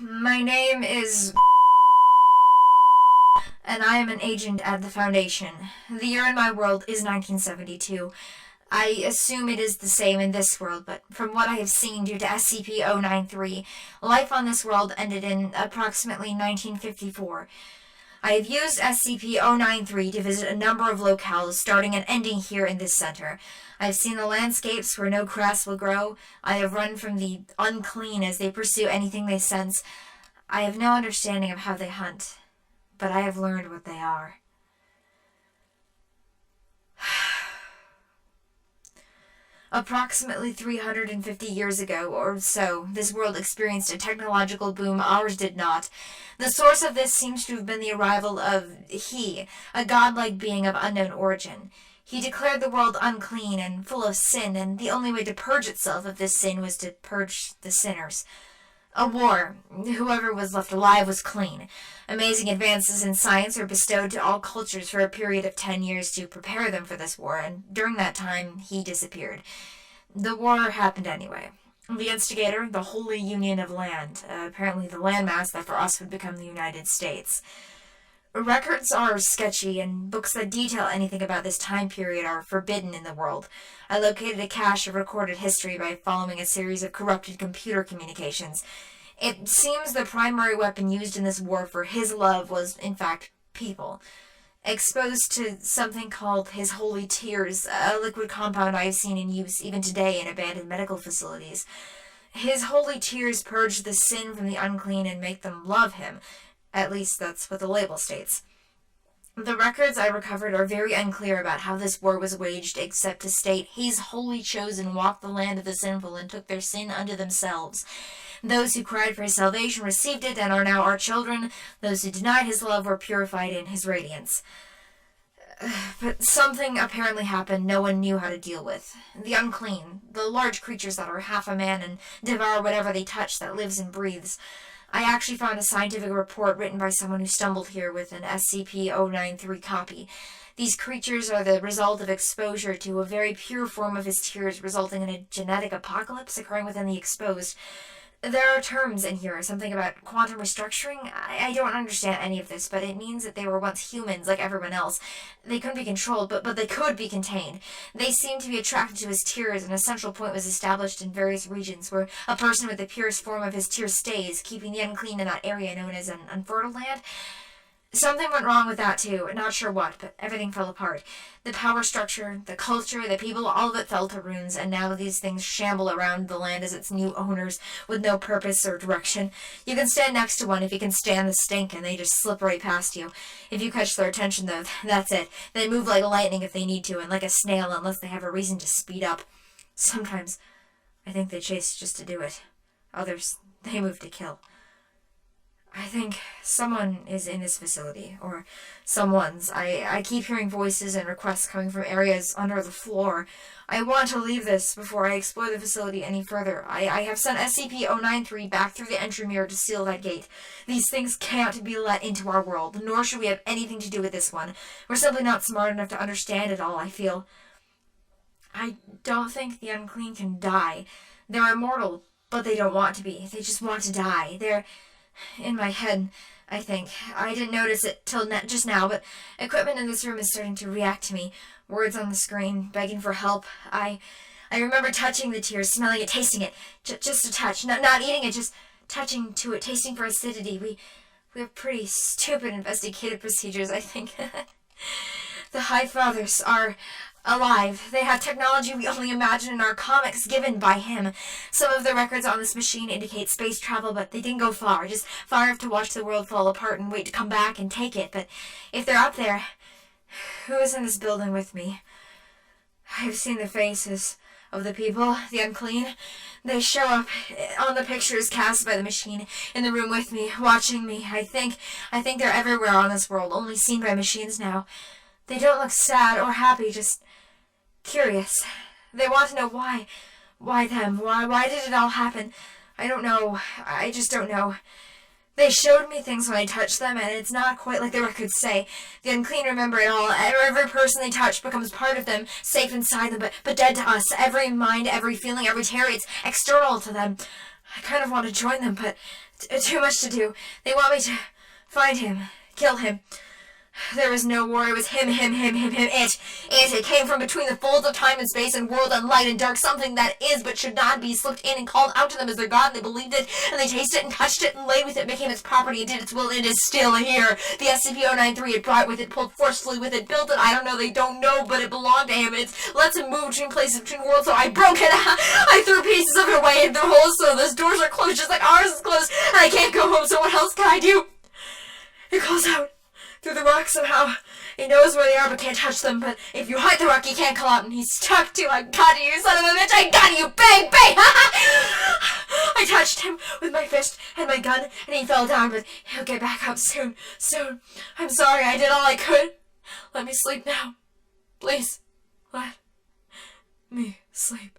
My name is... and I am an agent at the Foundation. The year in my world is 1972. I assume it is the same in this world, but from what I have seen due to SCP-093, life on this world ended in approximately 1954. I have used SCP-093 to visit a number of locales, starting and ending here in this center. I have seen the landscapes where no grass will grow. I have run from the unclean as they pursue anything they sense. I have no understanding of how they hunt, but I have learned what they are. Approximately 350 years ago or so, this world experienced a technological boom ours did not. The source of this seems to have been the arrival of He, a godlike being of unknown origin. He declared the world unclean and full of sin, and the only way to purge itself of this sin was to purge the sinners. A war. Whoever was left alive was clean. Amazing advances in science are bestowed to all cultures for a period of 10 years to prepare them for this war, and during that time, he disappeared. The war happened anyway. The instigator, the Holy Union of Land, apparently the landmass that for us would become the United States. Records are sketchy, and books that detail anything about this time period are forbidden in the world. I located a cache of recorded history by following a series of corrupted computer communications. It seems the primary weapon used in this war for his love was, in fact, people. Exposed to something called his holy tears, a liquid compound I have seen in use even today in abandoned medical facilities. His holy tears purge the sin from the unclean and make them love him. At least that's what the label states. The records I recovered are very unclear about how this war was waged, except to state, His holy chosen walked the land of the sinful and took their sin unto themselves. Those who cried for his salvation received it and are now our children. Those who denied his love were purified in his radiance. But something apparently happened no one knew how to deal with. The unclean, the large creatures that are half a man and devour whatever they touch that lives and breathes. I actually found a scientific report written by someone who stumbled here with an SCP-093 copy. These creatures are the result of exposure to a very pure form of his tears, resulting in a genetic apocalypse occurring within the exposed. There are terms in here, something about quantum restructuring. I don't understand any of this, but it means that they were once humans like everyone else. They couldn't be controlled, but they could be contained. They seemed to be attracted to his tears, and a central point was established in various regions where a person with the purest form of his tears stays, keeping the unclean in that area known as an unfertile land. Something went wrong with that too, not sure what, but everything fell apart. The power structure, the culture, the people, all of it fell to ruins, and now these things shamble around the land as its new owners, with no purpose or direction. You can stand next to one if you can stand the stink, and they just slip right past you. If you catch their attention though, that's it. They move like lightning if they need to, and like a snail unless they have a reason to speed up. Sometimes, I think they chase just to do it. Others, they move to kill. I think someone is in this facility, or someone's. I keep hearing voices and requests coming from areas under the floor. I want to leave this before I explore the facility any further. I have sent SCP-093 back through the entry mirror to seal that gate. These things can't be let into our world, nor should we have anything to do with this one. We're simply not smart enough to understand it all, I feel. I don't think the unclean can die. They're immortal, but they don't want to be. They just want to die. They're in my head, I think. I didn't notice it till just now, but equipment in this room is starting to react to me. Words on the screen, begging for help. I remember touching the tears, smelling it, tasting it. Just a touch. Not eating it, just touching to it, tasting for acidity. We have pretty stupid investigative procedures, I think. The High Fathers are alive. They have technology we only imagine in our comics given by him. Some of the records on this machine indicate space travel, but they didn't go far, just far enough to watch the world fall apart and wait to come back and take it. But if they're up there, who is in this building with me? I've seen the faces of the people, the unclean. They show up on the pictures cast by the machine in the room with me, watching me. I think they're everywhere on this world, only seen by machines now. They don't look sad or happy, just curious. They want to know why. Why them? Why did it all happen? I don't know. I just don't know. They showed me things when I touched them, and it's not quite like the records say. The unclean remember it all. Every person they touch becomes part of them, safe inside them, but dead to us. Every mind, every feeling, every terror, it's external to them. I kind of want to join them, but too much to do. They want me to find him, kill him. There was no war. It was him, it. It came from between the folds of time and space and world and light and dark, something that is but should not be, slipped in and called out to them as their god, and they believed it, and they tasted it and touched it and lay with it, became its property and did its will, and it is still here. The SCP-093 it brought with it, pulled forcefully with it, built it, I don't know, they don't know, but it belonged to him. It lets him move between places, between worlds, so I broke it. I threw pieces of it away in their holes, so those doors are closed just like ours is closed, and I can't go home, so what else can I do? It calls out through the rock somehow. He knows where they are but can't touch them, but if you hide the rock he can't call out, and he's stuck too. I got you, son of a bitch, I got you, bang, bang! I touched him with my fist and my gun, and he fell down, but he'll get back up soon. I'm sorry, I did all I could. Let me sleep now. Please, let me sleep.